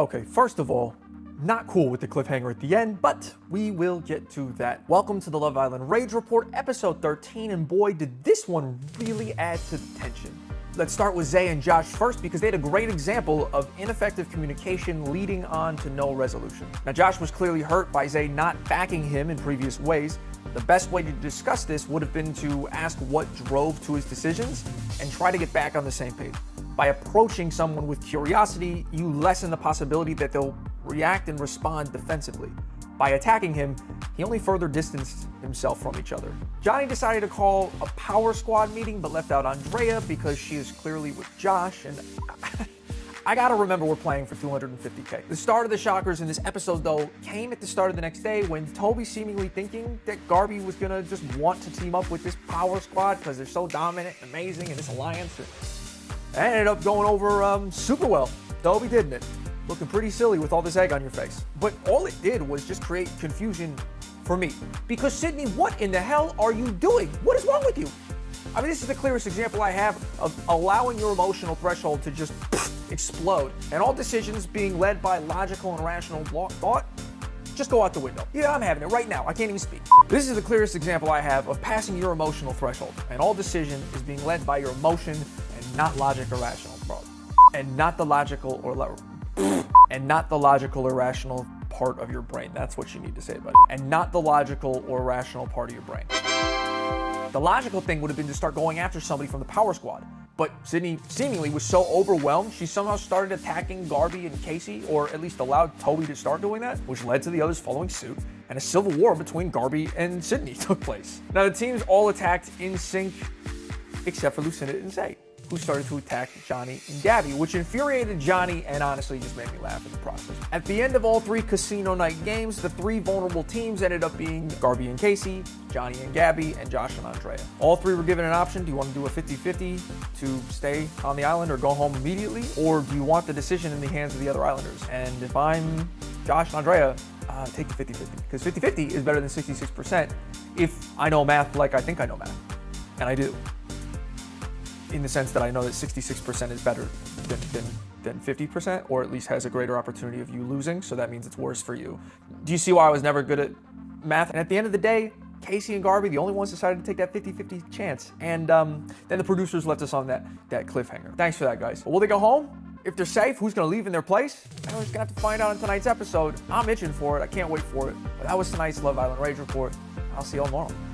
Okay, first of all, not cool with the cliffhanger at the end, but we will get to that. Welcome to the Love Island Rage Report, episode 13, and boy, did this one really add to the tension. Let's start with Zay and Josh first because they had a great example of ineffective communication leading on to no resolution. Now, Josh was clearly hurt by Zay not backing him in previous ways. The best way to discuss this would have been to ask what drove to his decisions and try to get back on the same page. By approaching someone with curiosity, you lessen the possibility that they'll react and respond defensively. By attacking him, he only further distanced himself from each other. Johnny decided to call a power squad meeting but left out Andrea because she is clearly with Josh, and I gotta remember we're playing for $250K. The start of the shockers in this episode, though, came at the start of the next day when Toby seemingly thinking that Garby was gonna just want to team up with this power squad because they're so dominant and amazing in this alliance. That ended up going over super well. Toby, didn't it? Looking pretty silly with all this egg on your face. But all it did was just create confusion for me. Because Sydney, what in the hell are you doing? What is wrong with you? I mean, this is the clearest example I have of allowing your emotional threshold to just explode. And all decisions being led by logical and rational thought just go out the window. Yeah, I'm having it right now. I can't even speak. This is the clearest example I have of passing your emotional threshold. And all decision is being led by your emotion and not logic or rational thought. And not the logical or rational part of your brain. That's what you need to say, buddy. And not the logical or rational part of your brain. The logical thing would have been to start going after somebody from the power squad. But Sydney seemingly was so overwhelmed, she somehow started attacking Garby and Casey, or at least allowed Toby to start doing that, which led to the others following suit, and a civil war between Garby and Sydney took place. Now, the teams all attacked in sync, except for Lucinda and Zay, who started to attack Johnny and Gabby, which infuriated Johnny and honestly just made me laugh in the process. At the end of all three casino night games, the three vulnerable teams ended up being Garby and Casey, Johnny and Gabby, and Josh and Andrea. All three were given an option. Do you want to do a 50-50 to stay on the island or go home immediately? Or do you want the decision in the hands of the other islanders? And if I'm Josh and Andrea, take the 50-50. Because 50-50 is better than 66% if I know math like I think I know math. And I do. In the sense that I know that 66% is better than 50%, or at least has a greater opportunity of you losing, so that means it's worse for you. Do you see why I was never good at math? And at the end of the day, Casey and Garby, the only ones decided to take that 50-50 chance. And then the producers left us on that cliffhanger. Thanks for that, guys. Will they go home? If they're safe, who's gonna leave in their place? We're just gonna have to find out in tonight's episode. I'm itching for it, I can't wait for it. But that was tonight's Love Island Rage Report. I'll see y'all tomorrow.